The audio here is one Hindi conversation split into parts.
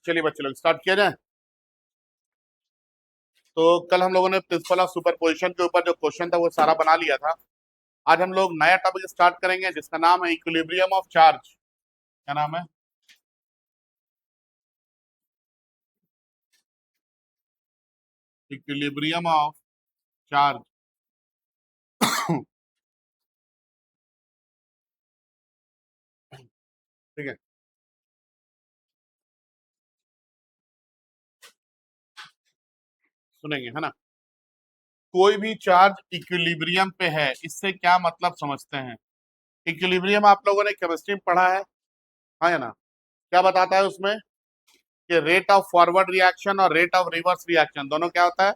चलिए बच्चे लोग स्टार्ट किया जाए। तो कल हम लोगों ने प्रिंसिपल ऑफ सुपरपोजिशन के ऊपर जो क्वेश्चन था वो सारा बना लिया था। आज हम लोग नया टॉपिक स्टार्ट करेंगे जिसका नाम है इक्विलिब्रियम ऑफ चार्ज। क्या नाम है? Equilibrium of charge. ठीक है, सुनेंगे है ना। कोई भी चार्ज इक्विलिब्रियम पे है, इससे क्या मतलब समझते हैं? इक्विलिब्रियम आप लोगों ने केमिस्ट्री में पढ़ा है, हाँ या ना? क्या बताता है उसमें कि रेट ऑफ फॉरवर्ड रिएक्शन और रेट ऑफ रिवर्स रिएक्शन दोनों क्या होता है?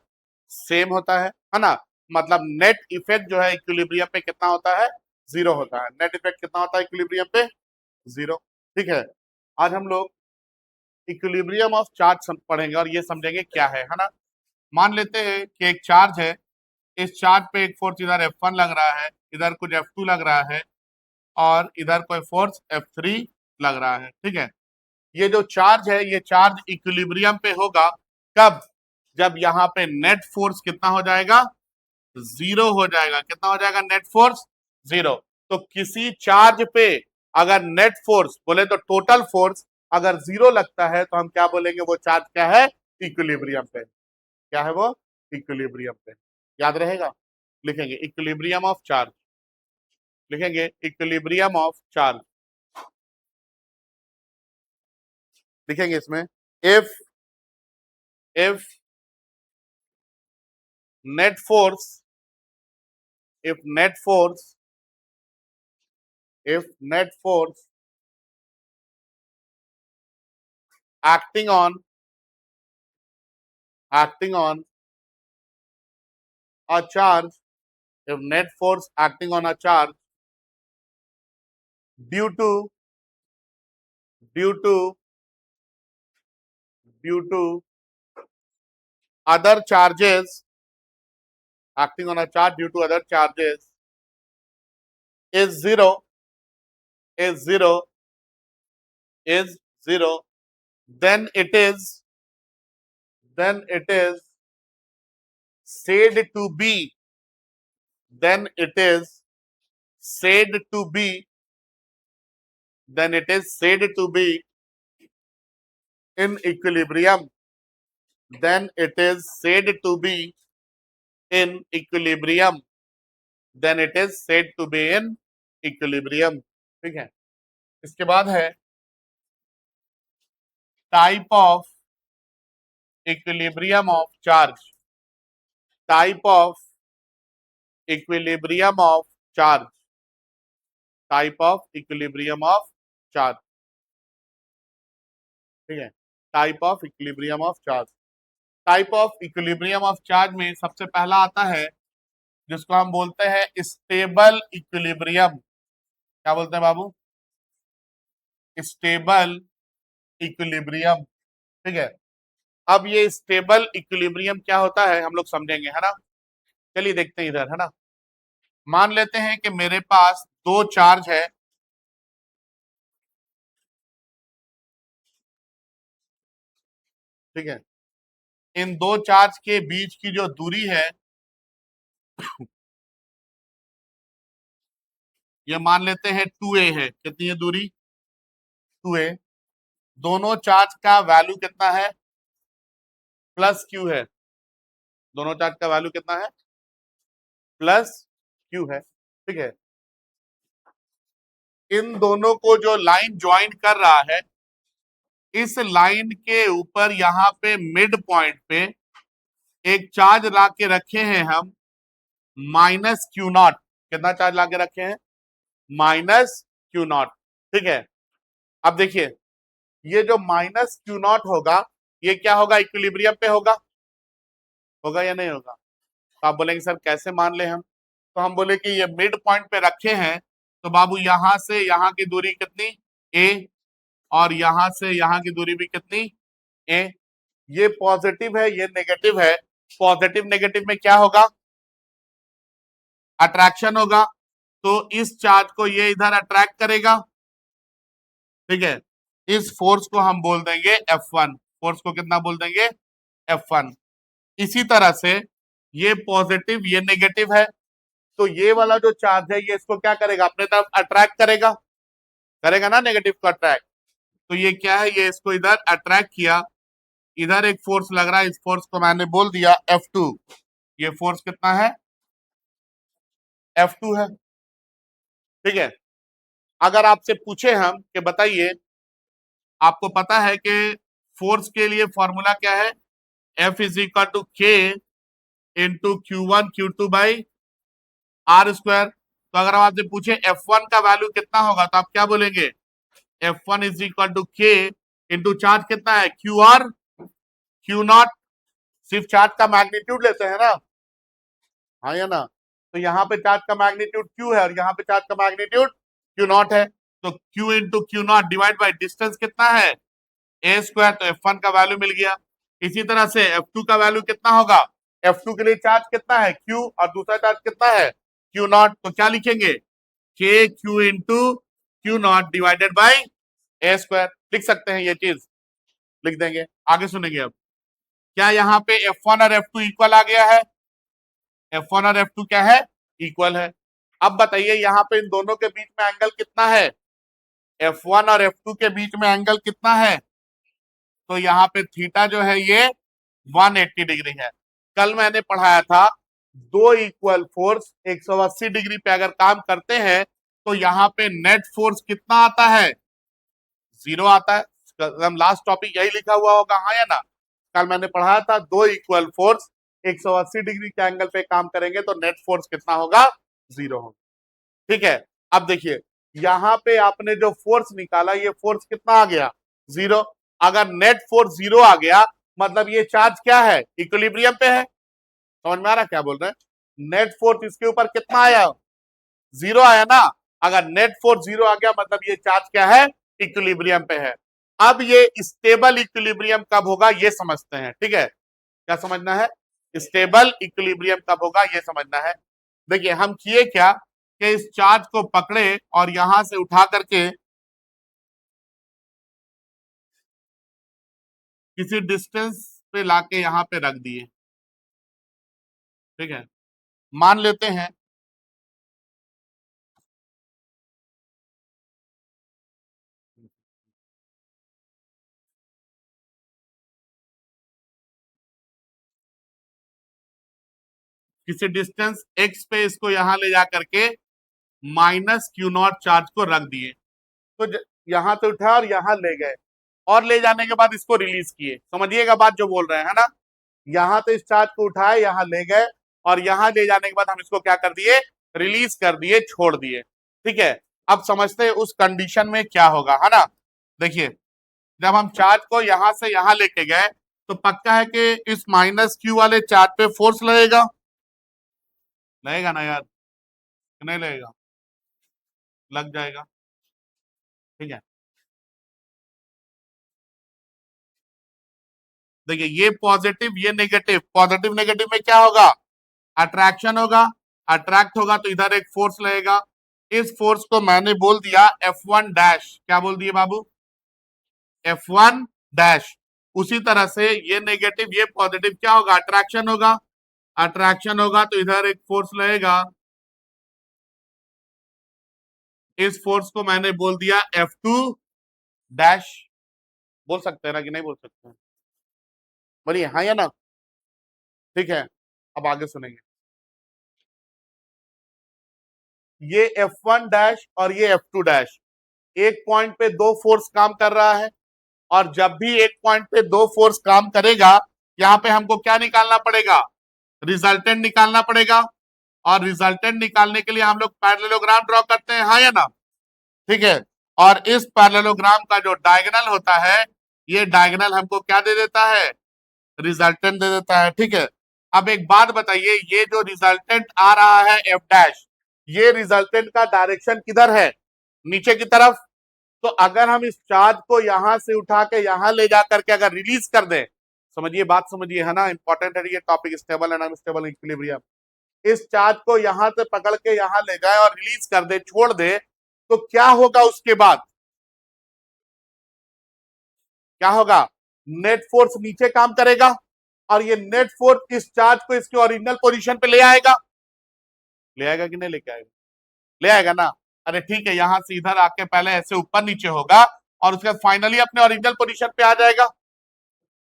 सेम होता है ना। मतलब नेट इफेक्ट जो है इक्विलिब्रियम पे कितना होता है? जीरो होता है। नेट इफेक्ट कितना होता है इक्विलिब्रियम पे? जीरो। ठीक है, आज हम लोग इक्विलिब्रियम ऑफ चार्ज पढ़ेंगे और ये समझेंगे क्या है ना। मान लेते हैं कि एक चार्ज है, इस चार्ज पे एक फोर्स इधर F1 लग रहा है, इधर कुछ F2 लग रहा है और इधर कोई फोर्स F3 लग रहा है। ठीक है, ये जो चार्ज है ये चार्ज इक्विलिब्रियम पे होगा कब? जब यहाँ पे नेट फोर्स कितना हो जाएगा? जीरो हो जाएगा। कितना हो जाएगा नेट फोर्स? जीरो। तो किसी चार्ज पे अगर नेट फोर्स बोले तो टोटल फोर्स अगर जीरो लगता है तो हम क्या बोलेंगे? वो चार्ज क्या है? इक्विलिब्रियम पे। क्या है वो? इक्विलिब्रियम पे। याद रहेगा, लिखेंगे इक्विलिब्रियम ऑफ चार्ज, लिखेंगे इक्विलिब्रियम ऑफ चार्ज, लिखेंगे इसमें if net force if net force if net force acting on a charge, if net force acting on a charge due to due to due to other charges, acting on a charge due to other charges is zero is zero is zero, then it is said to be then it is said to be then it is said to be in equilibrium, then it is said to be in equilibrium, then it is said to be in equilibrium। ठीक है, इसके बाद है type of equilibrium of charge, type of equilibrium of charge, type of equilibrium of charge. ठीक है, type of equilibrium of charge. Type of equilibrium of charge में सबसे पहला आता है जिसको हम बोलते हैं स्टेबल इक्विलिब्रियम। क्या बोलते हैं बाबू? Stable equilibrium. ठीक है, अब ये स्टेबल इक्विलिब्रियम क्या होता है हम लोग समझेंगे, है ना। चलिए देखते हैं इधर, है ना। मान लेते हैं कि मेरे पास दो चार्ज है, ठीक है। इन दो चार्ज के बीच की जो दूरी है ये मान लेते हैं 2a है। कितनी है दूरी? 2a। दोनों चार्ज का वैल्यू कितना है? प्लस q है। दोनों चार्ज का वैल्यू कितना है? प्लस q है। ठीक है, इन दोनों को जो लाइन ज्वाइन कर रहा है, इस लाइन के ऊपर यहाँ पे मिड पॉइंट पे एक चार्ज ला के रखे हैं हम, माइनस क्यू नॉट। कितना चार्ज ला के रखे हैं? Minus Q not. ठीक है, अब देखिए ये जो माइनस क्यू नॉट होगा ये क्या होगा? इक्विलिब्रियम पे होगा, होगा या नहीं होगा? तो आप बोलेंगे सर कैसे मान ले हम? तो हम बोले कि ये मिड पॉइंट पे रखे हैं तो बाबू यहां से यहां की दूरी कितनी? a, और यहां से यहां की दूरी भी कितनी? a। ये पॉजिटिव है, ये नेगेटिव है। पॉजिटिव नेगेटिव में क्या होगा? अट्रैक्शन होगा। तो इस चार्ज को ये इधर अट्रैक्ट करेगा, ठीक है। इस फोर्स को हम बोल देंगे F1। फोर्स को कितना बोल देंगे? F1। इसी तरह से ये पॉजिटिव ये नेगेटिव है, तो ये वाला जो चार्ज है ये इसको क्या करेगा? अपने तरफ अट्रैक्ट करेगा, करेगा ना नेगेटिव को अट्रैक्ट। तो ये क्या है? ये इसको इधर अट्रैक्ट किया, इधर एक फोर्स लग रहा है, इस फोर्स को मैंने बोल दिया F2। ये फोर्स कितना है? F2 है। ठीक है। अगर आपसे पूछे हम कि बताइए, आपको पता है कि फोर्स के लिए फॉर्मूला क्या है? F is equal to K into Q1 Q2 by R²। तो अगर हम आपसे पूछे F1 का वैल्यू कितना होगा तो आप क्या बोलेंगे? F1 is equal to K into charge कितना है? QR Q0। सिर्फ चार्ज का मैग्नीट्यूड लेते हैं ना, हाँ या ना? तो यहाँ पे चार्ज का मैग्नीट्यूड Q है और यहाँ पे चार्ज का मैग्नीट्यूड Q0 है। तो Q into Q0 divide by distance कितना है? A²। तो F1 का वैल्यू मिल गया। इसी तरह से F2 का वैल्यू कितना होगा? F2 के लिए चार्ज कितना है? Q, और दूसरा चार्ज कितना है? Q0। तो क्या लिखेंगे? K Q into Q0 divided by A²। लिख सकते हैं, ये चीज लिख देंगे। आगे सुनेंगे अब। क्या यहाँ पे F1 और F2 इक्वल आ गया है? F1 और F2 क्या है? इक्वल है। अब बताइए यहाँ पे इन दोनों के बीच में एंगल कितना है? F1 और F2 के बीच में एंगल कितना है? तो यहाँ पे थीटा जो है ये 180 डिग्री है। कल मैंने पढ़ाया था, दो इक्वल फोर्स 180 डिग्री पे अगर काम करते हैं तो यहाँ पे नेट फोर्स कितना आता है? 0 आता है। हम लास्ट टॉपिक यही लिखा हुआ होगा, हाँ या ना? कल मैंने पढ़ाया था, दो इक्वल फोर्स 180 डिग्री के एंगल पे काम करेंगे तो नेट फोर्स कितना होगा? 0 होगा। ठीक है। अब देखिए, यहाँ पे आपने जो फोर्स निकाला, ये फोर्स कितना आ गया? 0। अगर नेट फोर्स 0 आ गया मतलब ये चार्ज क्या है? इक्विलिब्रियम पे है। समझ में आ रहा क्या बोल रहे हैं? नेट फोर्स इसके ऊपर कितना आया? 0 आया ना। अगर नेट फोर्स 0 आ गया मतलब ये चार्ज क्या है? इक्विलिब्रियम पे है। अब ये स्टेबल इक्विलिब्रियम कब होगा ये समझते हैं। ठीक है, क्या समझना है? स्टेबल इक्विलिब्रियम कब होगा ये समझना है। देखिए हम किए क्या कि इस चार्ज को पकड़े और यहां से उठा करके किसी डिस्टेंस पे लाके यहां पे रख दिए। ठीक है, मान लेते हैं किसी डिस्टेंस x पे इसको यहां ले जा करके -Q0 चार्ज को रख दिए। तो यहां से उठा और यहां ले गए, और ले जाने के बाद इसको रिलीज किए। समझिएगा बात जो बोल रहे हैं, है ना? यहाँ तो इस चार्ज को उठाए, यहाँ ले गए, और यहाँ ले जाने के बाद हम इसको क्या कर दिए? रिलीज कर दिए, छोड़ दिए। ठीक है। अब समझते हैं उस कंडीशन में क्या होगा, है ना? देखिए, जब हम चार्ज को यहां से यहां लेके गए तो पक्का है कि इस -Q वाले चार्ज पे फोर्स लगेगा। लगेगा ना यार? नहीं लगेगा? लग जाएगा। ठीक है। देखिए, ये पॉजिटिव ये नेगेटिव, पॉजिटिव नेगेटिव में क्या होगा? अट्रैक्शन होगा। अट्रैक्ट होगा तो इधर एक फोर्स लगेगा। इस फोर्स को मैंने बोल दिया F1 डैश। क्या बोल दिए बाबू? F1 dash. उसी तरह से ये नेगेटिव ये पॉजिटिव क्या होगा? अट्रैक्शन होगा। अट्रैक्शन होगा तो इधर एक फोर्स लगेगा। इस फोर्स को मैंने बोल दिया F2 डैश। बोल सकते हैं ना कि नहीं बोल सकते हैं? बोलिए हाँ या ना? ठीक है, अब आगे सुनेंगे। ये F1 डैश और ये F2 डैश, एक पॉइंट पे दो फोर्स काम कर रहा है, और जब भी एक पॉइंट पे दो फोर्स काम करेगा यहाँ पे हमको क्या निकालना पड़ेगा? रिजल्टेंट निकालना पड़ेगा। और रिजल्टेंट निकालने के लिए हम लोग पैरेललोग्राम ड्रॉ करते हैं, हाँ या ना? ठीक है। और इस पैरेललोग्राम का जो डायगोनल होता है, ये डायगोनल हमको क्या दे देता है? रिजल्टेंट दे देता है। ठीक है। अब एक बात बताइए, ये जो रिजल्टेंट आ रहा है एफ डैश, ये रिजल्टेंट का डायरेक्शन किधर है? नीचे की तरफ। तो अगर हम इस चार्ज को यहां से उठा के यहां ले जा करके अगर रिलीज कर दें, समझिए बात समझिए, है ना? इंपॉर्टेंट है ये topic, stable and unstable equilibrium. इस चार्ज को यहां से पकड़ के यहां ले जाए और रिलीज कर दे, छोड़ दे, तो क्या होगा उसके बाद? क्या होगा, नेट फोर्स नीचे काम करेगा और ये नेट फोर्स इस चार्ज को इसके ओरिजिनल पोजीशन पे ले आएगा, ले आएगा कि नहीं लेके आएगा, ले आएगा ना। अरे ठीक है, यहां से इधर आके पहले ऐसे ऊपर नीचे होगा और उसके बाद फाइनली अपने ओरिजिनल पोजीशन पे आ जाएगा,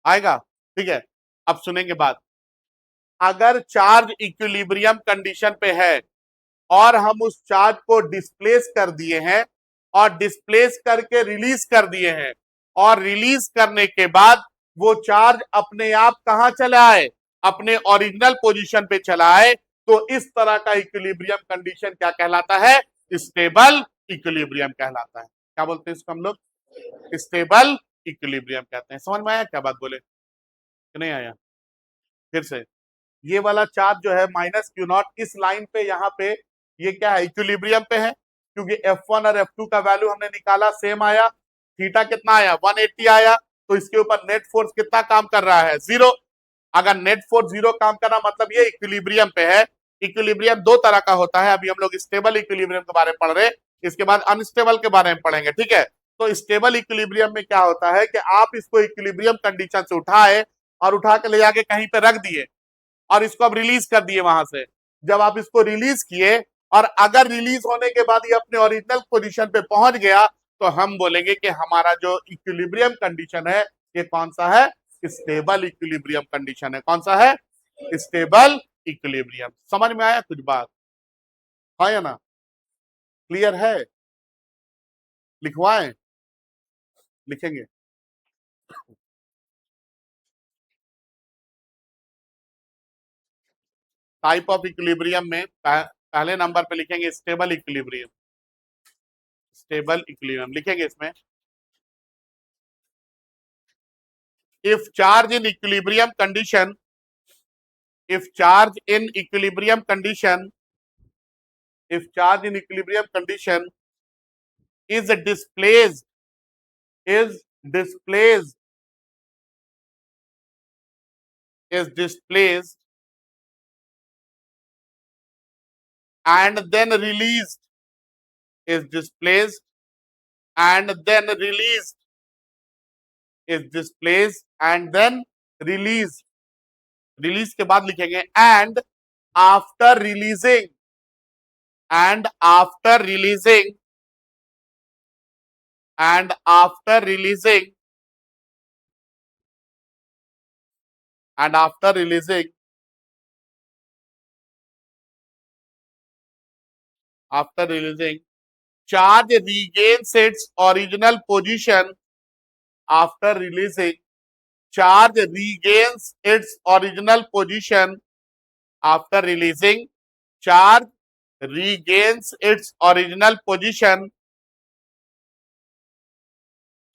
आएगा। ठीक है, अब सुनेंगे बात। अगर चार्ज इक्विलिब्रियम कंडीशन पे है और हम उस चार्ज को डिस्प्लेस कर दिए हैं और डिस्प्लेस करके रिलीज कर दिए हैं और रिलीज करने के बाद वो चार्ज अपने आप कहां चला आए, अपने ओरिजिनल पोजीशन पे चला आए, तो इस तरह का इक्विलिब्रियम कंडीशन क्या कहलाता है, स्टेबल इक्विलिब्रियम कहलाता है। क्या बोलते हैं इसको हम लोग, स्टेबल इक्विलिब्रियम कहते हैं। समझ में आया क्या बात बोले कि नहीं आया, फिर से ये वाला चार्ज जो है माइनस क्यू नॉट इस लाइन पे, यहाँ पे ये क्या है, इक्विलिब्रियम पे है, क्योंकि F1 और F2 का वैल्यू हमने निकाला, सेम आया, थीटा कितना आया 180 आया, तो इसके ऊपर नेट फोर्स कितना काम कर रहा है, जीरो। अगर नेट फोर्स जीरो काम कर रहा मतलब ये इक्विलिब्रियम पे है। इक्विलिब्रियम दो तरह का होता है, अभी हम लोग स्टेबल इक्विलिब्रियम के बारे में पढ़ रहे हैं, इसके बाद अनस्टेबल के बारे में पढ़ेंगे। ठीक है, तो स्टेबल इक्विलिब्रियम में क्या होता है कि आप इसको इक्विलिब्रियम कंडीशन से उठाए और उठा के ले जाके कहीं पे रख दिए और इसको अब रिलीज कर दिए वहां से। जब आप इसको रिलीज किए और अगर रिलीज होने के बाद ये अपने ओरिजिनल पोजीशन पे पहुंच गया, तो हम बोलेंगे कि हमारा जो इक्विलिब्रियम कंडीशन है ये कौन सा है, स्टेबल इक्विलिब्रियम कंडीशन है। कौन सा है, स्टेबल इक्विलिब्रियम। समझ में आया कुछ बात, हाँ या ना, क्लियर है, लिखवाएं, लिखेंगे। टाइप ऑफ इक्विलिब्रियम में पहले नंबर पे लिखेंगे स्टेबल इक्विलिब्रियम, स्टेबल इक्विलिब्रियम लिखेंगे इसमें। if charge in equilibrium condition, if charge in equilibrium condition, if charge in equilibrium condition is displaced, is displaced, is displaced and then released, is displaced and then released, is displaced and then released, release के बाद लिखेंगे and after releasing, and after releasing, and after releasing, and after releasing, after releasing, charge regains its original position. After releasing, charge regains its original position. After releasing, charge regains its original position.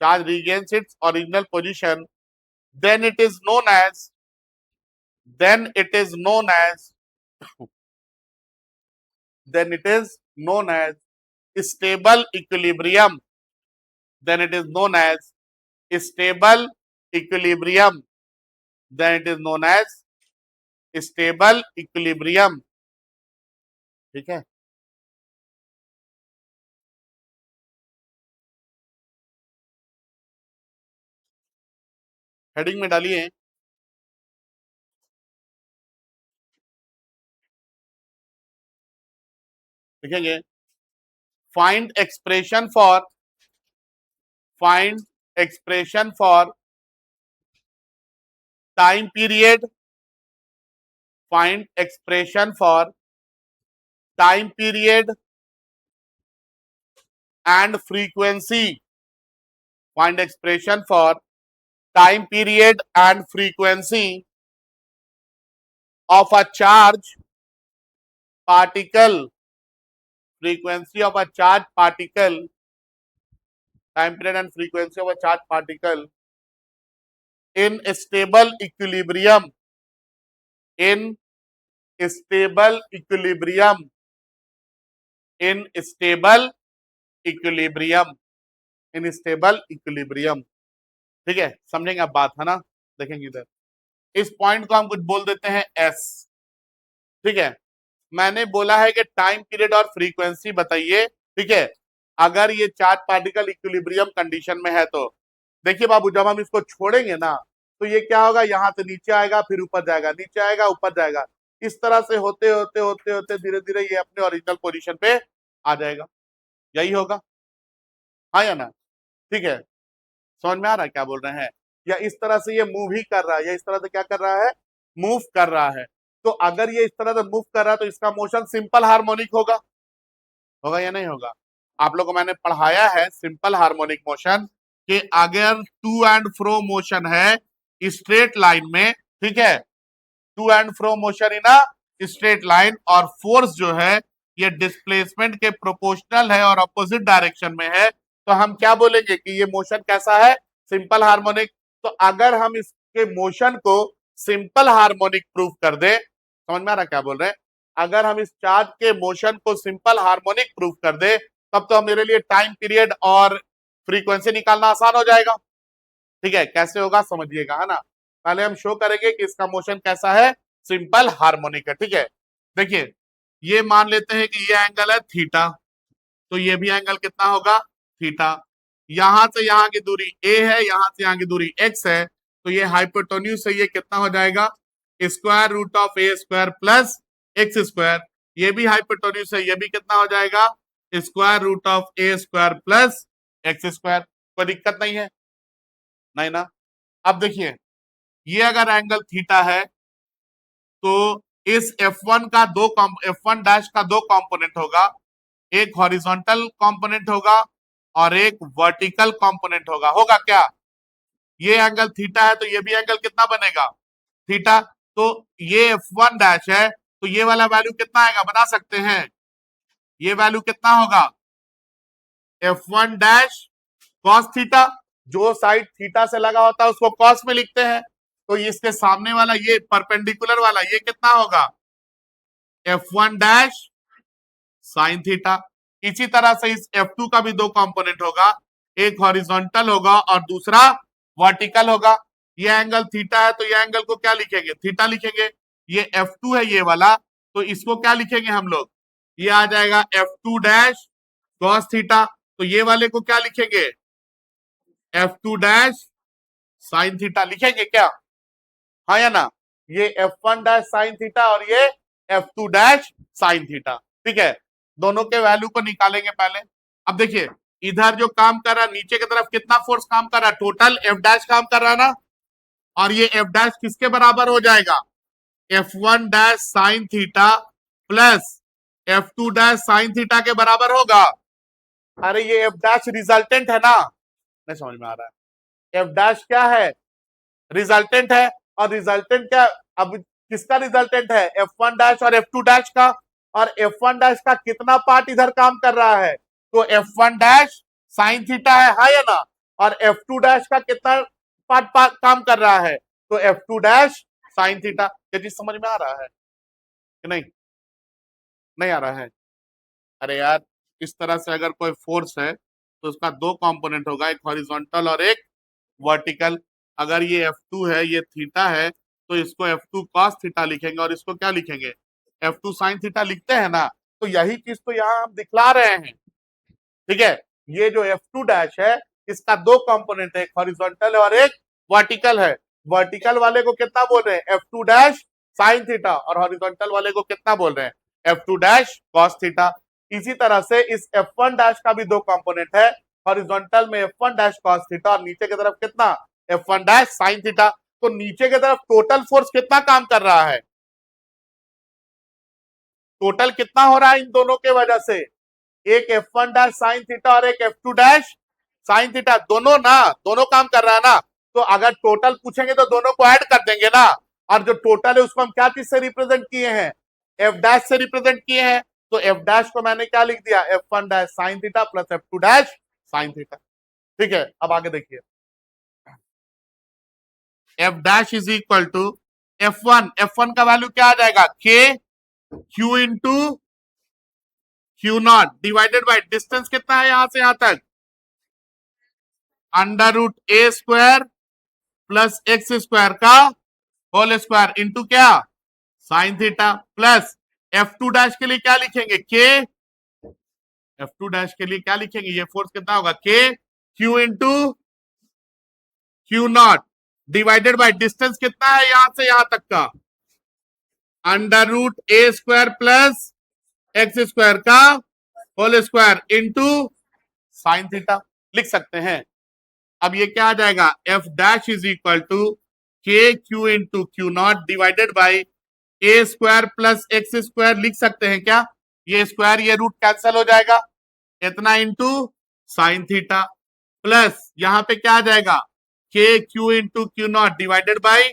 Charge regains its original position. Then it is known as, then it is known as, then it is known as stable equilibrium. Then it is known as stable equilibrium. Then it is known as stable equilibrium. ठीक है, हेडिंग में डालिए, लिखेंगे find expression for, find expression for time period, find expression for time period and frequency, find expression for time period and frequency of a charge particle, frequency of a charge particle, time period and frequency of a charge particle in stable equilibrium, in stable equilibrium, in stable equilibrium, in stable equilibrium। ठीक है, समझेंगे आप बात, है ना, देखेंगे इधर इस पॉइंट को हम कुछ बोल देते हैं एस। ठीक है, मैंने बोला है कि टाइम पीरियड और फ्रीक्वेंसी बताइए। ठीक है, अगर ये चार्ज पार्टिकल इक्विलिब्रियम कंडीशन में है तो देखिए बाबू, जब हम इसको छोड़ेंगे ना तो ये क्या होगा, यहाँ से नीचे आएगा, फिर ऊपर जाएगा, नीचे आएगा, ऊपर जाएगा, इस तरह से होते होते होते होते धीरे धीरे ये अपने ओरिजिनल पोजीशन पे आ जाएगा। यही होगा, हाँ या ना? ठीक है, समझ में आ रहा है क्या बोल रहे हैं? या इस तरह से ये मूव ही कर रहा है, या इस तरह से क्या कर रहा है, मूव कर रहा है। तो अगर ये इस तरह से मूव कर रहा है तो इसका मोशन सिंपल हार्मोनिक होगा, होगा या नहीं होगा? आप लोगों को मैंने पढ़ाया है सिंपल हार्मोनिक मोशन कि अगर टू एंड फ्रो मोशन है स्ट्रेट लाइन में, ठीक है, to and fro motion in a straight line, और फोर्स जो है ये डिस्प्लेसमेंट के प्रोपोर्शनल है और अपोजिट डायरेक्शन में है, तो हम क्या बोलेंगे कि ये मोशन कैसा है, सिंपल हार्मोनिक। तो अगर हम इसके मोशन को सिंपल हार्मोनिक प्रूव कर दे, समझ में आ रहा क्या बोल रहे हैं? अगर हम इस चार्ज के मोशन को सिंपल हार्मोनिक प्रूव कर दे, तब तो मेरे लिए टाइम पीरियड और फ्रीक्वेंसी निकालना आसान हो जाएगा। ठीक है, कैसे होगा समझिएगा, है ना? पहले हम शो करेंगे कि इसका मोशन कैसा है, सिंपल हार्मोनिक है। ठीक है, देखिए ये मान लेते हैं कि ये एंगल है थीटा, तो ये भी एंगल कितना होगा, थीटा। यहां से यहां की दूरी ए है, यहां से यहां की दूरी एक्स है, तो ये हाइपोटेन्यूज से ये कितना हो जाएगा, square root of a square plus x square. ये भी हाइपोटेन्यूज है, ये भी कितना हो जाएगा, square root of a square plus x square. कोई दिक्कत नहीं है, नहीं ना? अब देखिए ये अगर एंगल थीटा है तो इस F1 का F1 डैश का दो कंपोनेंट होगा, एक हॉरिजॉन्टल कंपोनेंट होगा और एक वर्टिकल कंपोनेंट होगा। होगा क्या? ये एंगल थीटा है तो ये भी एंगल कितना बनेगा, थीटा। तो ये F1 डैश है तो ये वाला वैल्यू कितना आएगा बता सकते हैं? ये वैल्यू कितना होगा, F1 डैश कॉस थीटा। जो साइड थीटा से लगा होता है उसको कॉस में लिखते हैं, तो इसके सामने वाला ये परपेंडिकुलर वाला ये कितना होगा, F1 डैश साइन थीटा। इसी तरह से इस F2 का भी दो कंपोनेंट होगा, एक हॉरिजॉन्टल होगा और दूसरा वर्टिकल होगा। ये एंगल थीटा है तो ये एंगल को क्या लिखेंगे, थीटा लिखेंगे। ये F2 है ये वाला, तो इसको क्या लिखेंगे हम लोग, ये आ जाएगा F2 डैश कॉस थीटा। तो ये वाले को क्या लिखेंगे, F2 डैश साइन थीटा लिखेंगे क्या, हाँ या ना? ये F1 डैश साइन थीटा और ये F2 डैश साइन थीटा। ठीक है, दोनों के वैल्यू को निकालेंगे पहले। अब देखिए इधर जो काम कर रहा है नीचे की तरफ कितना फोर्स काम कर रहा है, टोटल F डैश काम कर रहा है ना, और ये F डैश किसके बराबर हो जाएगा, F1 dash sine theta plus F2 dash sine theta के बराबर होगा। अरे ये F डैश रिजल्टेंट है ना, नहीं समझ में आ रहा है? F डैश क्या है, रिजल्टेंट है। और रिजल्टेंट क्या, अब किसका रिजल्टेंट है, F1 डैश और F2 डैश का। और F1 डैश का कितना पार्ट इधर काम कर रहा है, तो F1 डैश साइन थीटा है, हाँ या ना? और F2 डैश का कितना पार्ट काम कर रहा है, तो F2 डैश साइन थीटा। ये चीज समझ में आ रहा है कि नहीं, नहीं आ रहा है? अरे यार, इस तरह से अगर कोई फोर्स है तो उसका दो कंपोनेंट होगा, एक हॉरिजॉन्टल और एक वर्टिकल। अगर ये F2 है, ये थीटा है, तो इसको F2 cos थीटा लिखेंगे और इसको क्या लिखेंगे, F2 sin थीटा लिखते हैं ना। तो यही चीज तो यहाँ हम दिखला रहे हैं। ठीक है, ये जो F2 डैश है इसका दो कंपोनेंट है, एक हॉरिजॉन्टल और एक वर्टिकल है। वर्टिकल वाले को कितना बोल रहे हैं, F2 डैश साइन थीटा, और हॉरिजॉन्टल वाले को कितना बोल रहे हैं, F2 डैश cos थीटा। इसी तरह से इस F1 डैश का भी दो कंपोनेंट है, हॉरिजॉन्टल में F1 डैश cos थीटा और नीचे की तरफ कितना, F1 डैश साइन थीटा। तो नीचे की तरफ टोटल फोर्स कितना काम कर रहा है, टोटल कितना हो रहा है इन दोनों के वजह से, एक F1 डैश साइन थीटा और एक F2 डैश साइन थीटा, दोनों ना, दोनों काम कर रहा है ना। तो अगर टोटल पूछेंगे तो दोनों को ऐड कर देंगे ना, और जो टोटल है उसको हम क्या चीज से रिप्रेजेंट किए हैं, F डैश से रिप्रेजेंट किए हैं। तो F डैश को मैंने क्या लिख दिया, F1 dash sine theta plus F2 dash sine theta. ठीक है, अब आगे देखिए, F dash is equal to F1 का वैल्यू क्या आ जाएगा, K Q into Q not divided by distance कितना है यहां से यहां तक, अंडर रूट ए स्क्वायर प्लस एक्स स्क्वायर का होल स्क्वायर इंटू क्या, sine theta, plus F2 dash के लिए क्या लिखेंगे, के F2 डैश के लिए क्या लिखेंगे, ये फोर्स कितना होगा, K Q into Q naught divided by distance कितना है यहां से यहां तक का, अंडर रूट ए स्क्वायर प्लस एक्स स्क्वायर का whole square into sine theta लिख सकते हैं। अब ये क्या आ जाएगा, F dash is equal to K Q into Q naught divided by A square plus x square लिख सकते हैं क्या, ये स्क्वायर ये रूट कैंसिल हो जाएगा, इतना इंटू साइन थीटा प्लस यहां पे क्या आ जाएगा, के Q into Q naught divided by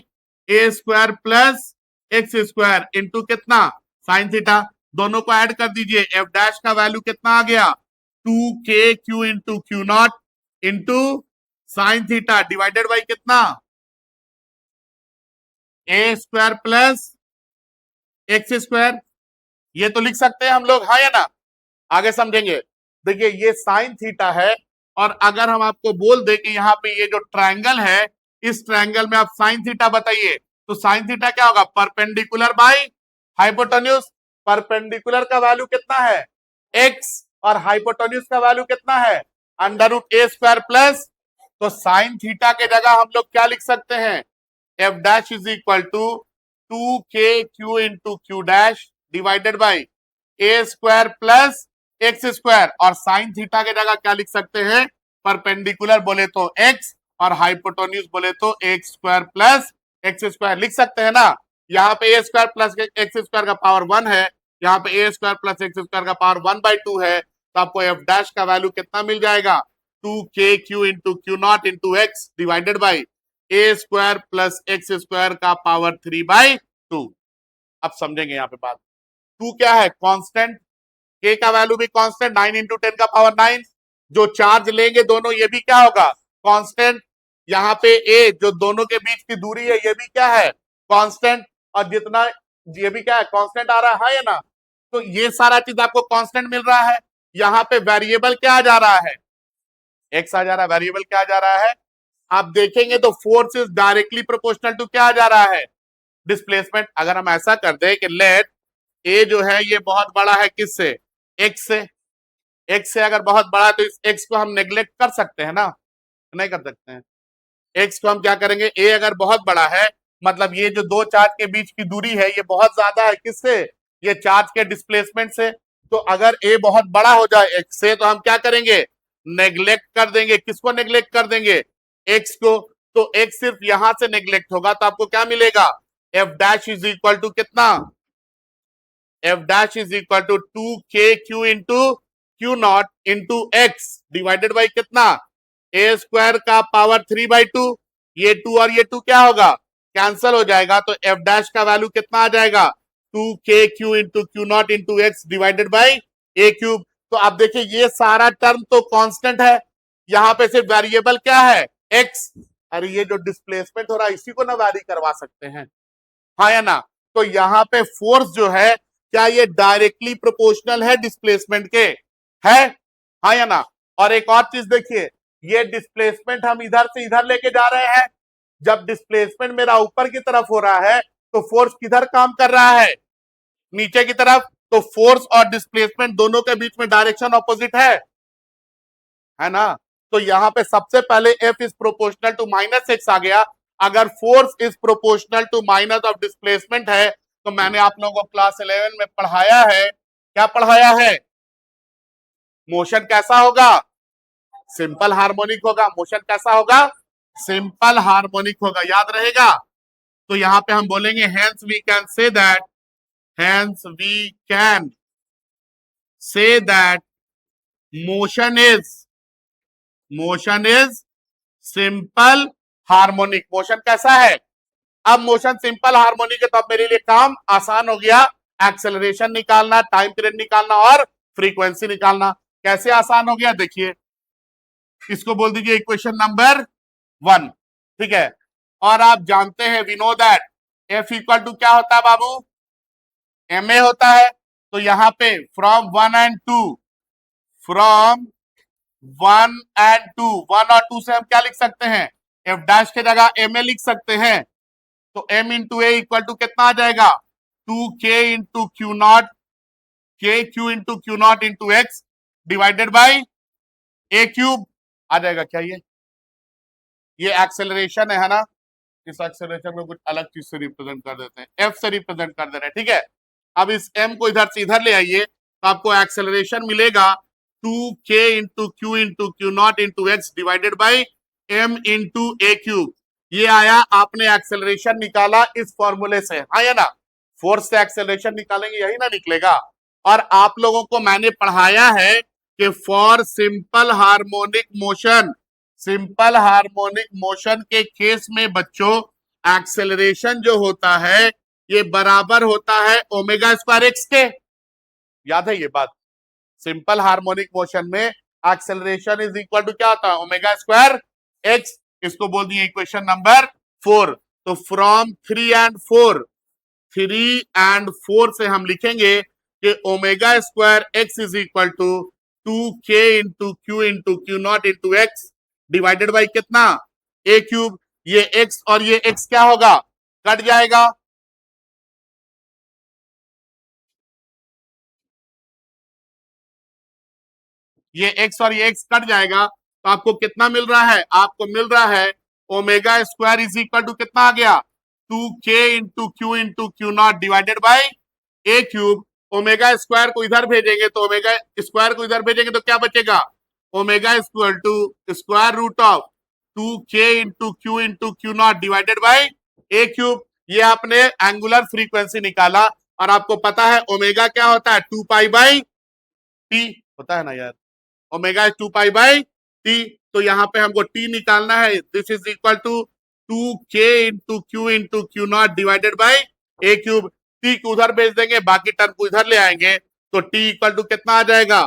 A square plus x square into कितना साइन थीटा, दोनों को ऐड कर दीजिए, एफ डैश का वैल्यू कितना आ गया, 2k into Q naught into sine theta divided by कितना, A square plus x square, ये तो लिख सकते हैं हम लोग, हाँ या ना, आगे समझेंगे। देखिए ये साइन थीटा है, और अगर हम आपको बोल दे कि यहाँ पे ये जो ट्रायंगल है, इस ट्रायंगल में आप साइन थीटा बताइए, तो साइन थीटा क्या होगा, परपेंडिकुलर बाई हाइपोटेन्यूज, परपेंडिकुलर का वैल्यू कितना है x और हाइपोटेन्यूज का वैल्यू कितना है अंडर रूट ए स्क्वायर प्लस, तो साइन थीटा के जगह हम लोग क्या लिख सकते हैं, F dash is equal to 2k into Q dash divided by A square plus x square, और साइन थीटा के जगह क्या लिख सकते हैं, परपेंडिकुलर बोले तो x और हाइपोटेन्यूज बोले तो x square plus x square लिख सकते हैं ना। यहाँ पे ए स्क्वायर प्लस एक्स स्क्वायर का पावर 1 है, यहाँ पे ए स्क्वायर प्लस एक्स स्क्वायर का पावर 1/2 है, तो आपको एफ डैश का वैल्यू कितना मिल जाएगा, 2k into Q naught into X divided by A square plus x square का पावर 3/2। अब समझेंगे यहाँ पे बात, 2 क्या है कांस्टेंट, k का वैल्यू भी कांस्टेंट, 9 इंटू 10 का पावर 9, जो चार्ज लेंगे दोनों ये भी क्या होगा कांस्टेंट, यहाँ पे a जो दोनों के बीच की दूरी है ये भी क्या है कांस्टेंट, और जितना ये भी क्या है कांस्टेंट आ रहा है ना, तो ये सारा चीज आपको कांस्टेंट मिल रहा है। यहाँ पे वेरिएबल क्या आ जा रहा है, x आ जा रहा है, वेरिएबल क्या आ जा रहा है, आप देखेंगे तो force is directly proportional to क्या आ जा रहा है, डिस्प्लेसमेंट। अगर हम ऐसा कर दे कि लेट ए जो है ये बहुत बड़ा है किससे, x से, x से अगर बहुत बड़ा है तो इस x को हम नेग्लेक्ट कर सकते हैं ना, नहीं कर सकते हैं, x को हम क्या करेंगे, a अगर बहुत बड़ा है मतलब ये जो दो चार्ज के बीच की दूरी है ये बहुत ज्यादा है किससे, ये चार्ज के डिस्प्लेसमेंट से, तो अगर a बहुत बड़ा हो जाए x से तो हम क्या करेंगे, नेग्लेक्ट कर देंगे, किसको नेग्लेक्ट कर देंगे, x को, तो x सिर्फ यहां से नेग्लेक्ट होगा, तो आपको क्या मिलेगा, F dash is equal to कितना, F dash is equal to 2k into Q naught into X divided by कितना, ए स्क्वायर का पावर 3/2, ये 2 और ये 2 क्या होगा कैंसल हो जाएगा, तो एफ डैश का वैल्यू कितना आ जाएगा, 2k into Q naught into X divided by A cube. तो आप देखिए ये सारा टर्म तो कांस्टेंट है, यहाँ पे सिर्फ वेरिएबल क्या है x, अरे ये जो डिस्प्लेसमेंट हो रहा है इसी को ना वैरी करवा सकते हैं, हाँ या ना, तो यहाँ पे फोर्स जो है क्या ये डायरेक्टली प्रोपोर्शनल है डिस्प्लेसमेंट के, है, हाँ या ना। और एक और चीज देखिए, ये डिस्प्लेसमेंट हम इधर से इधर लेके जा रहे हैं, जब डिस्प्लेसमेंट मेरा ऊपर की तरफ हो रहा है तो फोर्स किधर काम कर रहा है, नीचे की तरफ, तो फोर्स और डिस्प्लेसमेंट दोनों के बीच में डायरेक्शन ऑपोजिट है ना, तो यहाँ पे सबसे पहले F is proportional to -x आ गया, अगर force is proportional to minus of displacement है, तो मैंने आप लोगों को क्लास 11 में पढ़ाया है, क्या पढ़ाया है, मोशन कैसा होगा, सिंपल हार्मोनिक होगा, मोशन कैसा होगा, सिंपल हार्मोनिक होगा, याद रहेगा। तो यहां पे हम बोलेंगे hence we can say that, hence we can say that motion is simple harmonic, motion कैसा है, अब मोशन सिंपल हार्मोनिक है तो अब मेरे लिए काम आसान हो गया, एक्सेलरेशन निकालना, टाइम पीरियड निकालना और फ्रीक्वेंसी निकालना। कैसे आसान हो गया, देखिए इसको बोल दीजिए इक्वेशन नंबर 1, ठीक है। और आप जानते हैं we know that F equal to क्या होता है बाबू, एम ए होता है, तो यहां पे फ्रॉम 1 एंड 2, फ्रॉम 1 एंड 2, 1 और 2 से हम क्या लिख सकते हैं, एफ डैश के जगह एम ए लिख सकते हैं, तो m into A equal to कितना आ जाएगा, 2k into Q naught, K Q into Q naught into X divided by A cube आ जाएगा, क्या ये ये एक्सेलरेशन है ना, इस एक्सेलरेशन को कुछ अलग चीज से रिप्रेजेंट कर देते हैं, एफ से रिप्रेजेंट कर दे रहे हैं, ठीक है। अब इस एम को इधर से इधर ले आइए तो आपको एक्सेलरेशन मिलेगा 2k × q × q0 × x divided by m × a cube. ये आया, आपने एक्सेलरेशन निकाला इस फॉर्मूले से, हाँ या ना, फोर्स से एक्सेलरेशन निकालेंगे यही ना निकलेगा। और आप लोगों को मैंने पढ़ाया है कि for simple harmonic motion, simple harmonic motion के केस में बच्चों एक्सेलरेशन जो होता है ये बराबर होता है ओमेगा स्क्वायर एक्स के, याद है ये बात। सिंपल हार्मोनिक मोशन में एक्सेलरेशन इज इक्वल टू क्या होता है, ओमेगा स्क्वायर एक्स। इसको बोल दिए इक्वेशन नंबर 4। तो फ्रॉम 3 and 4 से हम लिखेंगे कि omega square X is equal to 2k × q × q0 × x divided by कितना, a क्यूब। ये x और ये x क्या होगा, कट जाएगा। ये x और ये x कट जाएगा तो आपको कितना मिल रहा है, आपको मिल रहा है omega square is equal to कितना आ गया, 2k × q × q0 divided by a cube. Omega square को इधर भेजेंगे तो ओमेगा स्क्वायर को इधर भेजेंगे तो क्या बचेगा, omega equal to square root of 2k × q × q0 divided by a cube. ये आपने एंगुलर फ्रीक्वेंसी निकाला और आपको पता है ओमेगा क्या होता है, 2π/t होता है ना यार, ओमेगा 2π/t। तो यहाँ पे हमको t निकालना है, this is equal to 2k × q × q0 divided by a cube. t को उधर भेज देंगे, बाकी टर्म को इधर ले आएंगे तो t इक्वल टू कितना आ जाएगा,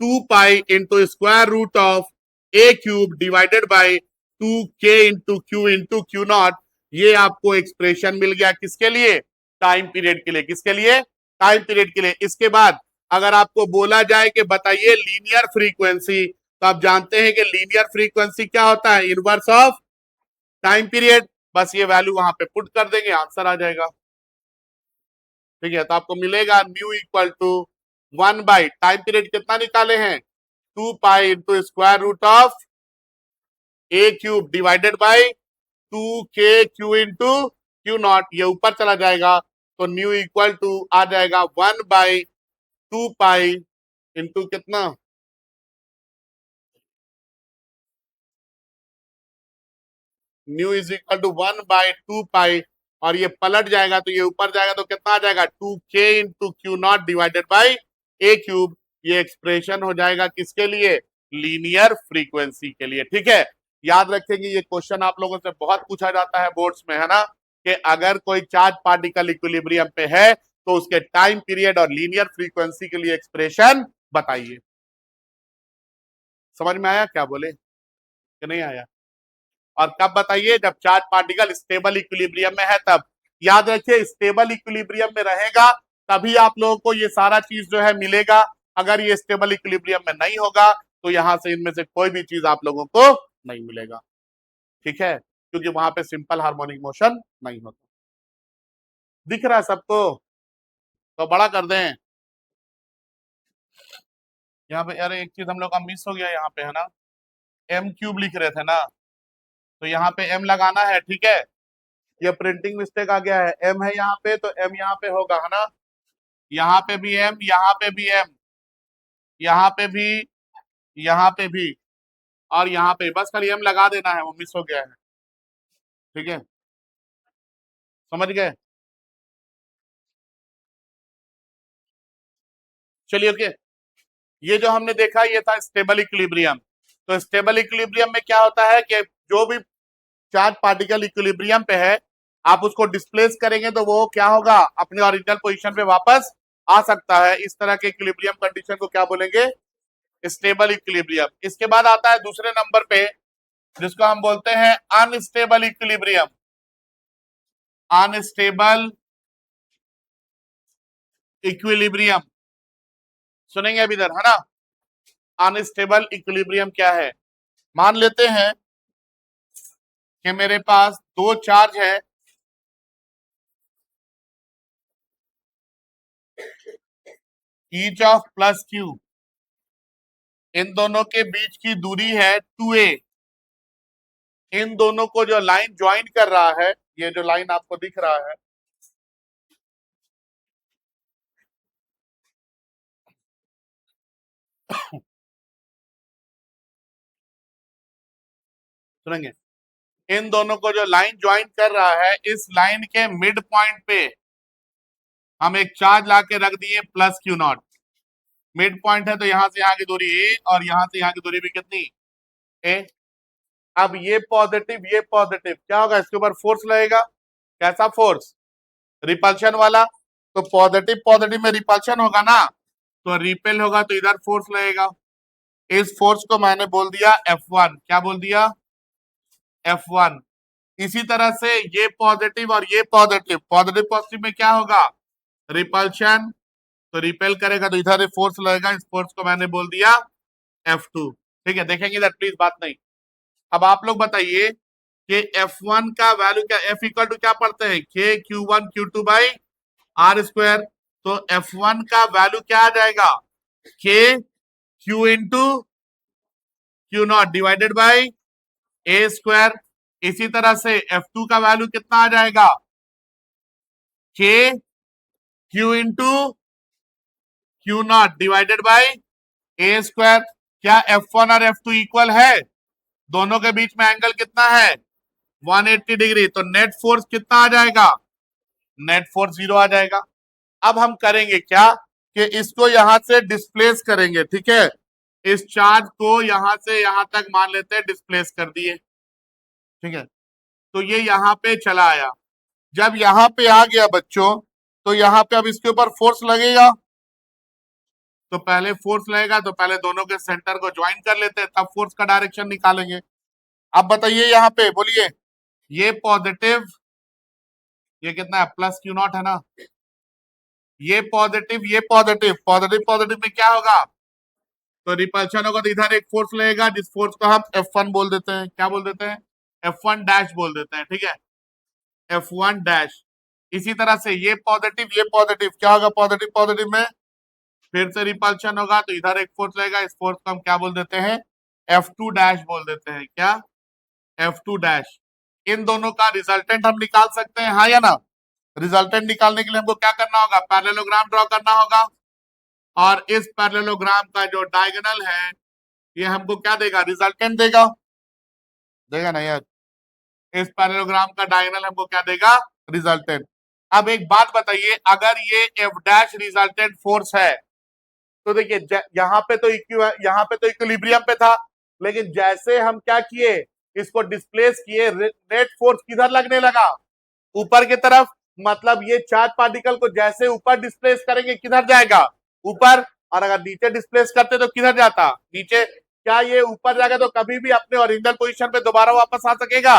2π square root of a cube divided by 2k × q × q0। ये आपको एक्सप्रेशन मिल गया किसके लिए, टाइम पीरियड के लिए। किसके लिए, टाइम पीरियड के लिए। इसके बाद अगर आपको बोला जाए कि बताइए लीनियर फ्रीक्वेंसी, तो आप जानते हैं कि लीनियर फ्रीक्वेंसी क्या होता है, इनवर्स ऑफ टाइम पीरियड। बस ये वैल्यू वहां पे पुट कर देंगे, आंसर आ जाएगा, ठीक है। तो आपको मिलेगा nu equal to 1/, time period कितना निकाले हैं, 2π square root of a cube divided by 2k q × q0। ये ऊपर चला जाएगा तो न्यू इक्वल टू आ जाएगा 1/2π कितना, न्यू इज इक्वल टू 1/2π। और ये पलट जाएगा तो ये ऊपर जाएगा तो कितना आ जाएगा, 2k × q0 divided by a cube. ये एक्सप्रेशन हो जाएगा किसके लिए, लीनियर फ्रीक्वेंसी के लिए, ठीक है। याद रखेंगे ये क्वेश्चन आप लोगों से बहुत पूछा जाता है बोर्ड्स में, है ना, कि अगर कोई चार्ज पार्टिकल इक्विलिब्रियम पे है तो उसके टाइम पीरियड और लीनियर फ्रीक्वेंसी के लिए एक्सप्रेशन बताइए। समझ में आया क्या बोले कि नहीं आया। और कब बताइए, जब चार्ज पार्टिकल स्टेबल इक्विलिब्रियम में है तब। याद रखिए स्टेबल इक्विलिब्रियम में रहेगा तभी आप लोगों को ये सारा चीज जो है मिलेगा। अगर ये स्टेबल इक्विलिब्रियम में नहीं होगा तो यहां से इनमें से कोई भी चीज आप लोगों को नहीं मिलेगा, ठीक है, क्योंकि वहां पे सिंपल हार्मोनिक मोशन नहीं होता। दिख रहा है सबको, तो बड़ा कर दें। यहाँ पे अरे एक चीज हम लोग का मिस हो गया यहाँ पे, है ना, एम क्यूब लिख रहे थे ना, तो यहाँ पे एम लगाना है, ठीक है। ये प्रिंटिंग मिस्टेक आ गया है, एम है यहाँ पे तो एम यहाँ पे होगा, है ना, यहाँ पे भी एम, यहाँ पे भी एम, यहाँ पे भी, यहाँ पे भी, और यहाँ पे बस खाली एम लगा देना है, वो मिस हो गया है, ठीक है, समझ गए। चलिए ओके, ये जो हमने देखा ये था स्टेबल इक्विलिब्रियम। तो स्टेबल इक्विलिब्रियम में क्या होता है कि जो भी चार्ज पार्टिकल इक्विलिब्रियम पे है आप उसको डिस्प्लेस करेंगे तो वो क्या होगा, अपने ओरिजिनल पोजीशन पे वापस आ सकता है। इस तरह के इक्विलिब्रियम कंडीशन को क्या बोलेंगे, स्टेबल इक्विलिब्रियम। इसके बाद आता है दूसरे नंबर पे जिसको हम बोलते हैं अनस्टेबल इक्विलिब्रियम। अनस्टेबल इक्विलिब्रियम सुनेंगे अभी इधर, है ना। अनस्टेबल इक्विलिब्रियम क्या है, मान लेते हैं कि मेरे पास दो चार्ज है, ईच ऑफ प्लस क्यू, इन दोनों के बीच की दूरी है 2a। इन दोनों को जो लाइन ज्वाइन कर रहा है, ये जो लाइन आपको दिख रहा है, सुनेंगे, इन दोनों को जो लाइन ज्वाइन कर रहा है, इस लाइन के मिड पॉइंट पे हम एक चार्ज लाके रख दिए plus Q not. Mid point है तो यहां से यहाँ की दूरी ए और यहां से यहाँ की दूरी भी कितनी, ए। अब ये पॉजिटिव क्या होगा, इसके ऊपर फोर्स लगेगा। कैसा फोर्स, रिपल्शन वाला। तो पॉजिटिव पॉजिटिव में रिपल्शन होगा ना, तो रिपेल होगा तो इधर फोर्स लगेगा। इस फोर्स को मैंने बोल दिया F1। क्या बोल दिया, F1। इसी तरह से ये पॉजिटिव और ये पॉजिटिव, पॉजिटिव पॉजिटिव में क्या होगा, रिपल्शन। तो रिपेल करेगा तो इधर फोर्स लगेगा, इस फोर्स को मैंने बोल दिया F2। ठीक है, देखेंगे इधर प्लीज, बात नहीं। अब आप लोग बताइए कि F1 का वैल्यू क्या, F इक्वल टू क्या पढ़ते हैं, K Q1 Q2 by R square. तो F1 का वैल्यू क्या आ जाएगा, K Q into Q not divided by A square. इसी तरह से F2 का वैल्यू कितना आ जाएगा, K Q into Q not divided by A square. क्या F1 और F2 इक्वल है, दोनों के बीच में एंगल कितना है, 180 डिग्री। तो नेट फोर्स कितना आ जाएगा, नेट फोर्स 0 आ जाएगा। अब हम करेंगे क्या कि इसको यहां से डिस्प्लेस करेंगे। ठीक है, इस चार्ज को यहां से यहां तक मान लेते हैं डिस्प्लेस कर दिए। ठीक है, तो ये यहां पे चला आया। जब यहां पे आ गया बच्चों, तो यहां पे अब इसके ऊपर फोर्स लगेगा। तो पहले फोर्स लगेगा तो पहले दोनों के सेंटर को ज्वाइन कर लेते हैं, तब फोर्स का डायरेक्शन निकालेंगे। अब बताइए यहाँ पे बोलिए, ये पॉजिटिव, ये कितना है, प्लस क्यू नॉट है ना। ये पॉजिटिव पॉजिटिव पॉजिटिव में क्या होगा, तो रिपल्शन होगा तो इधर एक फोर्स लगेगा, जिस फोर्स को हम F1 बोल देते हैं। क्या बोल देते हैं, F1 डैश बोल देते हैं। ठीक है, F1 डैश। इसी तरह से ये पॉजिटिव क्या होगा, पॉजिटिव पॉजिटिव में फिर से रिपल्शन होगा तो इधर एक फोर्स लगेगा, इस फोर्स को हम क्या बोल देते हैं, F2 डैश बोल देते हैं। क्या, F2 डैश। इन दोनों का रिजल्टेंट हम निकाल सकते हैं, हाँ या ना। रिजल्टेंट निकालने के लिए हमको क्या करना होगा, पैरेललोग्राम ड्रॉ करना होगा। और इस पैरेललोग्राम का जो डायगोनल है, ये हमको क्या देगा, रिजल्टेंट देगा, देगा ना यार। इस पैरेललोग्राम का डायगोनल हमको क्या देगा, रिजल्टेंट। अब एक बात बताइए, अगर ये F डैश रिजल्टेंट फोर्स है, तो देखिए यहाँ पे तो यहाँ पे तो इक्विलिब्रियम पे था, लेकिन जैसे हम क्या किए, इसको डिस्प्लेस किए, नेट फोर्स किधर लगने लगा, ऊपर की तरफ। मतलब ये चार्ज पार्टिकल को जैसे ऊपर डिस्प्लेस करेंगे किधर जाएगा, ऊपर। और अगर नीचे डिस्प्लेस करते तो किधर जाता, नीचे। क्या ये ऊपर जाएगा तो कभी भी अपने ओरिजिनल पोजीशन पे दोबारा वापस आ सकेगा,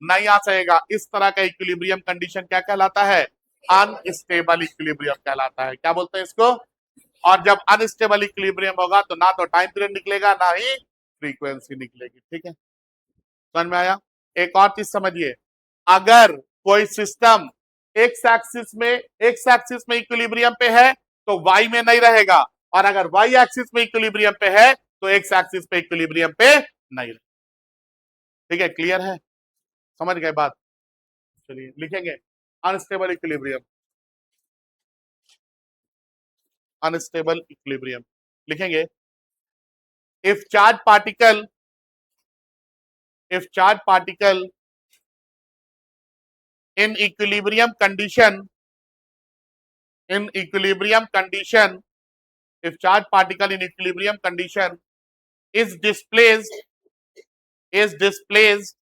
नहीं आ सकेगा। इस तरह का इक्विलिब्रियम कंडीशन क्या कहलाता है, अनस्टेबल इक्विलिब्रियम कहलाता है। क्या बोलते हैं इसको। और जब अनस्टेबल इक्विलिब्रियम होगा तो ना तो टाइम पीरियड निकलेगा, ना ही फ्रीक्वेंसी निकलेगी। ठीक है, समझ में आया। एक और चीज समझिए, अगर कोई सिस्टम एक्स एक्सिस में इक्विलिब्रियम पे है तो वाई में नहीं रहेगा, और अगर वाई एक्सिस में इक्विलिब्रियम पे है तो एक्स एक्सिस पे इक्विलिब्रियम पे नहीं रहेगा। ठीक है, क्लियर है, समझ गए बात। चलिए लिखेंगे, अनस्टेबल इक्विलिब्रियम, अनस्टेबल इक्विलिब्रियम लिखेंगे। If charge particle in equilibrium condition, if charge particle in equilibrium condition is displaced is displaced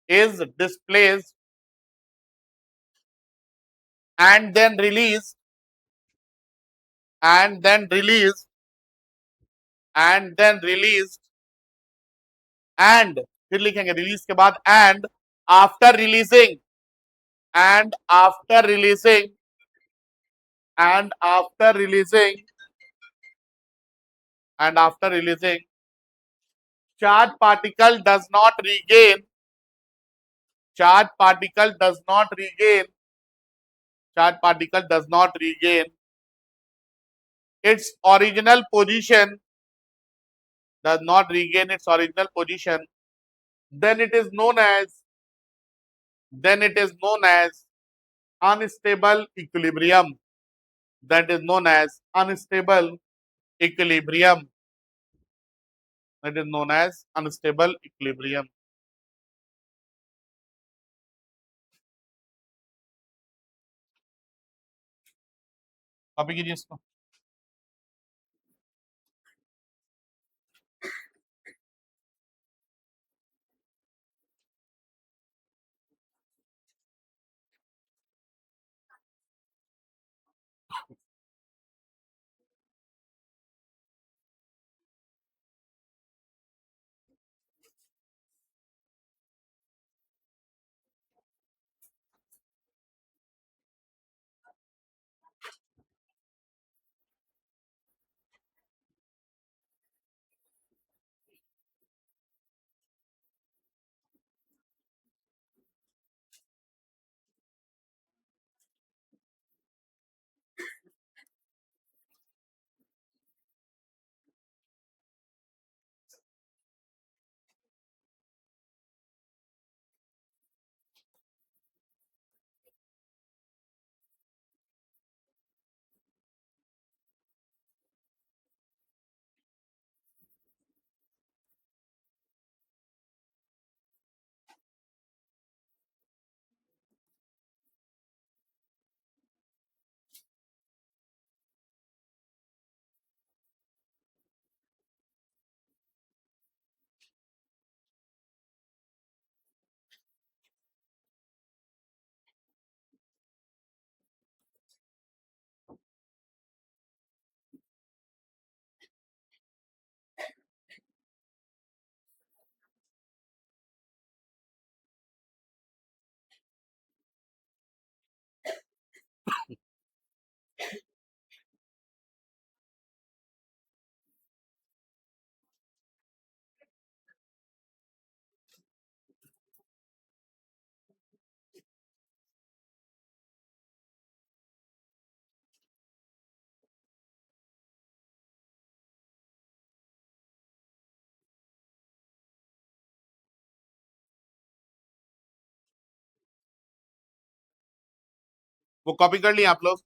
is displaced and then released and then released and then released and फिर लिखेंगे रिलीज के बाद and after releasing and after releasing and after releasing and after releasing charge particle does not regain charge particle does not regain charge particle does not regain its original position does not regain its original position then it is known as unstable equilibrium. That is known as unstable equilibrium. That is known as unstable equilibrium. Copy कीजिए इसको. वो कॉपी कर लिए आप लोग.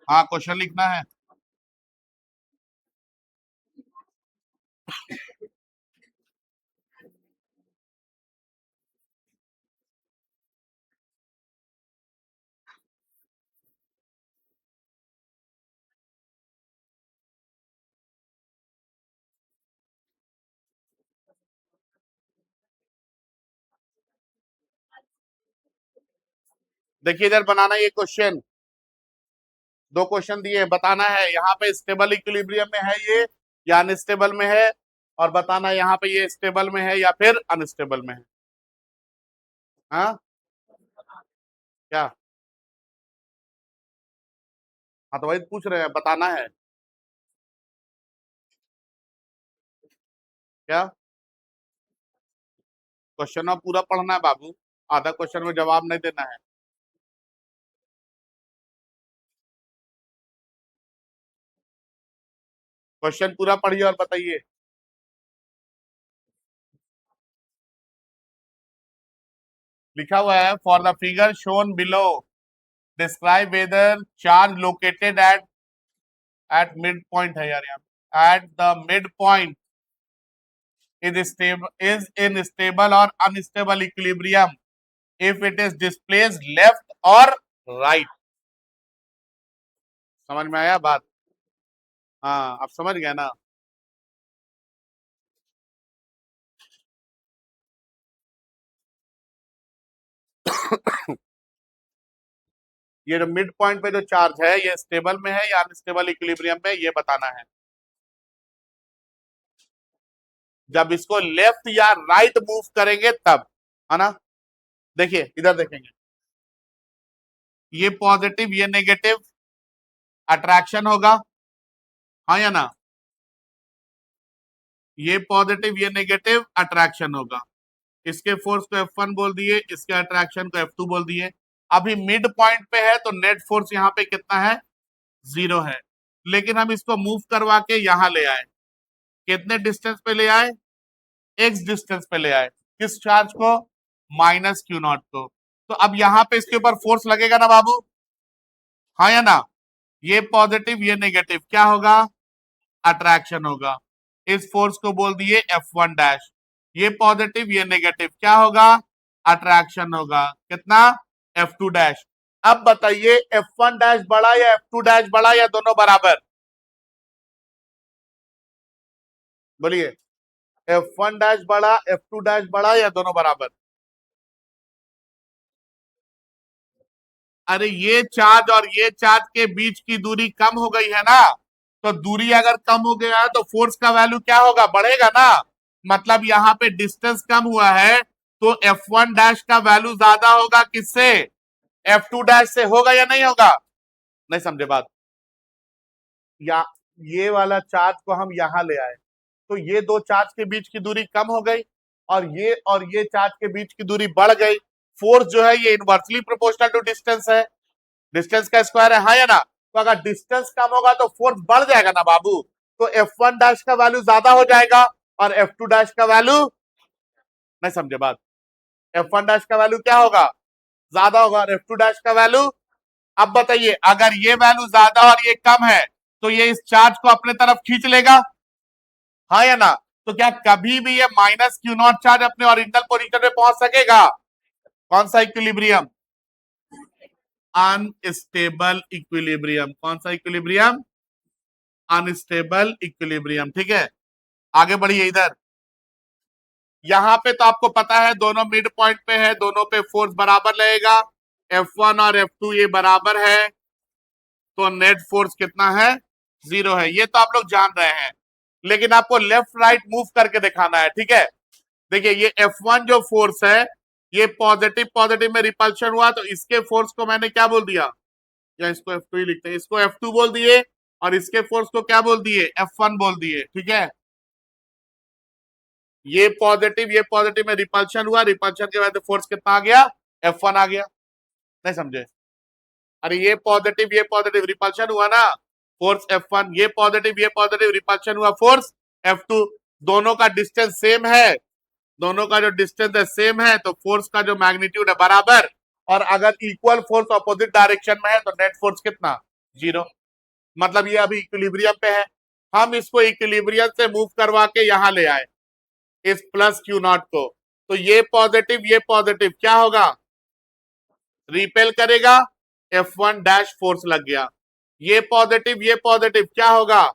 हाँ, क्वेश्चन लिखना है. देखिए इधर बनाना ये क्वेश्चन. दो क्वेश्चन दिए, बताना है यहाँ पे स्टेबल इक्विलिब्रियम में है ये या अनस्टेबल में है, और बताना यहाँ पे ये स्टेबल में है या फिर अनस्टेबल में है. हाँ क्या? हाँ तो वही पूछ रहे हैं, बताना है क्या. क्वेश्चन में पूरा पढ़ना है बाबू, आधा क्वेश्चन में जवाब नहीं देना है. क्वेश्चन पूरा पढ़िए और बताइए. लिखा हुआ है for the figure shown below describe whether charge located at mid point है यार, यहाँ at the mid point is in stable or unstable equilibrium if it is displaced left or right. समझ में आया बात? हाँ आप समझ गए ना. ये जो मिड पॉइंट पे जो चार्ज है ये स्टेबल में है या अनस्टेबल इक्विलिब्रियम में, ये बताना है. जब इसको लेफ्ट या राइट मूव करेंगे तब, है ना. देखिए इधर देखेंगे, ये पॉजिटिव ये नेगेटिव अट्रैक्शन होगा, हाँ या ना. ये पॉजिटिव ये नेगेटिव, अट्रैक्शन होगा। इसके फोर्स को F1 बोल दिए, इसके अट्रैक्शन को F2 बोल दिए। अभी मिड पॉइंट पे है तो नेट फोर्स यहाँ पे कितना है, 0 है। लेकिन हम इसको मूव करवा के यहां ले आए, कितने डिस्टेंस पे ले आए, x डिस्टेंस पे ले आए। किस चार्ज को, माइनस क्यू नॉट को। तो अब यहाँ पे इसके ऊपर फोर्स लगेगा ना बाबू, हाँ या ना। ये पॉजिटिव ये नेगेटिव, क्या होगा, अट्रैक्शन होगा। इस फोर्स को बोल दिए F1 डैश। ये पॉजिटिव ये नेगेटिव, क्या होगा, अट्रैक्शन होगा। कितना, F2 डैश। अब बताइए F1 डैश बड़ा या F2 डैश बड़ा या दोनों बराबर, बोलिए। F1 डैश बड़ा, F2 डैश बड़ा या दोनों बराबर। अरे ये चार्ज और ये चार्ज के बीच की दूरी कम हो गई है ना, तो दूरी अगर कम हो गया है तो फोर्स का वैल्यू क्या होगा, बढ़ेगा ना। मतलब यहाँ पे डिस्टेंस कम हुआ है तो F1 डैश का वैल्यू ज्यादा होगा किससे, F2 डैश से। होगा या नहीं होगा, नहीं समझे बात। या ये वाला चार्ज को हम यहां ले आए तो ये दो चार्ज के बीच की दूरी कम हो गई और ये चार्ज के बीच की दूरी बढ़ गई। फोर्स जो है ये इनवर्सली प्रोपोर्शनल टू डिस्टेंस है, डिस्टेंस का स्क्वायर है, हाँ या ना। तो अगर डिस्टेंस कम होगा तो फोर्स बढ़ जाएगा ना बाबू। तो F1 डैश का वैल्यू ज्यादा हो जाएगा और F2 डैश का वैल्यू, नहीं समझे बात। F1 डैश का वैल्यू क्या होगा, ज्यादा होगा, और F2 डैश का वैल्यू। अब बताइए अगर ये वैल्यू ज्यादा और ये कम है तो ये इस चार्ज को अपने तरफ खींच लेगा, हाँ या ना। तो क्या कभी भी ये माइनस क्यू नॉट चार्ज अपने ओरिजिनल पोजीशन पे पहुंच सकेगा, कौन सा इक्विलिब्रियम, अनस्टेबल इक्विलिब्रियम। कौन सा इक्विलिब्रियम, अनस्टेबल इक्विलिब्रियम। ठीक है, आगे बढ़िए इधर। यहां पे तो आपको पता है दोनों मिड पॉइंट पे है, दोनों पे फोर्स बराबर लगेगा। F1 और F2 ये बराबर है तो नेट फोर्स कितना है, 0 है। ये तो आप लोग जान रहे हैं, लेकिन आपको लेफ्ट राइट मूव करके दिखाना है। ठीक है, देखिए ये F1 जो फोर्स है ये पॉजिटिव पॉजिटिव में रिपल्शन हुआ तो इसके फोर्स को मैंने क्या बोल दिया, या इसको F2 ही लिखते हैं, इसको F2 बोल दिए और इसके फोर्स को क्या बोल दिए, F1 बोल दिए। ठीक है, ये पॉजिटिव में रिपल्शन हुआ, रिपल्शन के बाद फोर्स कितना आ गया, F1 आ गया। नहीं समझे, अरे ये पॉजिटिव रिपल्शन हुआ ना, फोर्स F1, ये पॉजिटिव रिपल्शन हुआ, फोर्स F2। दोनों का डिस्टेंस सेम है, दोनों का जो डिस्टेंस है सेम है तो फोर्स का जो मैग्नीट्यूड है बराबर। और अगर इक्वल फोर्स अपोजिट डायरेक्शन में है तो नेट फोर्स कितना, 0। मतलब ये अभी इक्विलिब्रियम पे है, हम इसको इक्विलिब्रियम से मूव करवा के यहां ले आए इस प्लस क्यू नॉट को। तो ये पॉजिटिव क्या होगा, रिपेल करेगा, F1 डैश फोर्स लग गया। ये पॉजिटिव क्या होगा,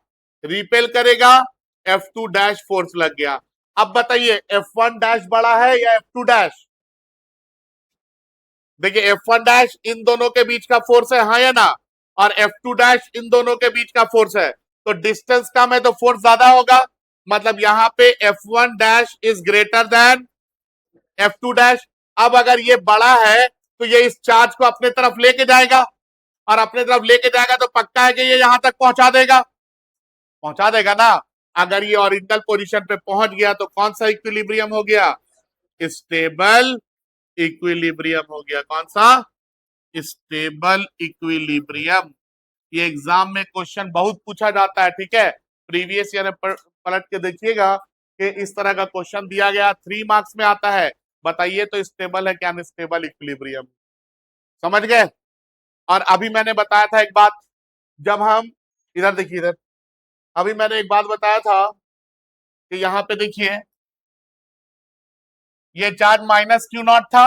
रिपेल करेगा, F2 डैश फोर्स लग गया। अब बताइए F1 डैश बड़ा है या F2 डैश। देखिए F1 डैश इन दोनों के बीच का फोर्स है, हाँ या ना, और F2 डैश इन दोनों के बीच का फोर्स है। तो डिस्टेंस कम है तो फोर्स ज्यादा होगा। मतलब यहां पे F1 dash is greater than F2 dash. अब अगर ये बड़ा है तो ये इस चार्ज को अपने तरफ लेके जाएगा, और अपने तरफ लेके जाएगा तो पक्का है कि ये यहां तक पहुंचा देगा ना। अगर ये ओरिजिनल पोजीशन पे पहुंच गया तो कौन सा इक्विलिब्रियम हो गया, स्टेबल इक्विलिब्रियम हो गया। कौन सा, स्टेबल इक्विलिब्रियम। ये एग्जाम में क्वेश्चन बहुत पूछा जाता है। ठीक है, प्रीवियस ईयर में पलट के देखिएगा कि इस तरह का क्वेश्चन दिया गया, 3 मार्क्स में आता है। बताइए तो स्टेबल है क्या अनस्टेबल इक्विलिब्रियम, समझ गए। और अभी मैंने बताया था एक बात, जब हम इधर देखिए इधर, अभी मैंने एक बात बताया था कि यहाँ पे देखिए ये चार्ज माइनस क्यू नॉट था,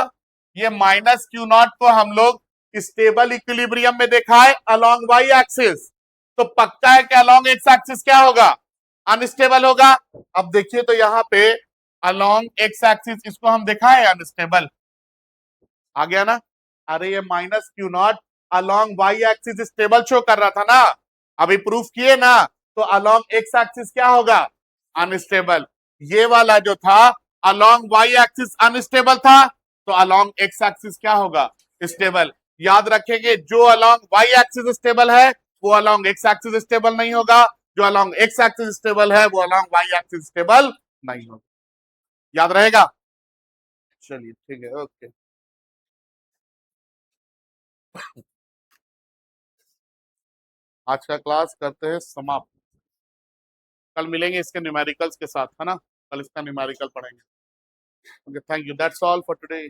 ये माइनस क्यू नॉट को हम लोग स्टेबल इक्विलिब्रियम में देखा है अलोंग वाई एक्सिस। तो पक्का है कि अलोंग एक्स एक्सिस क्या होगा, अनस्टेबल होगा। अब देखिए तो यहाँ पे अलोंग एक्स एक्सिस इसको हम देखा है अनस्टेबल, आ गया ना। अरे ये minus Q naught along Y axis stable show कर रहा था ना, अभी प्रूफ किए ना। तो अलोंग एक्स एक्सिस क्या होगा, अनस्टेबल। ये वाला जो था अलोंग वाई एक्सिस अनस्टेबल था तो अलोंग एक्स एक्सिस क्या होगा, स्टेबल। याद रखेंगे जो अलोंग वाई एक्सिस स्टेबल है वो अलोंग एक्स एक्सिस स्टेबल नहीं होगा, जो अलॉन्ग एक्स एक्सिस स्टेबल है वो अलॉन्ग वाई एक्सिस स्टेबल नहीं होगा। याद रहेगा? चलिए ठीक है, ओके। आज का क्लास करते हैं समाप्त। कल मिलेंगे इसके न्यूमेरिकल्स के साथ, है ना? कल इसका न्यूमेरिकल पढ़ेंगे। Okay, thank you, that's all for today.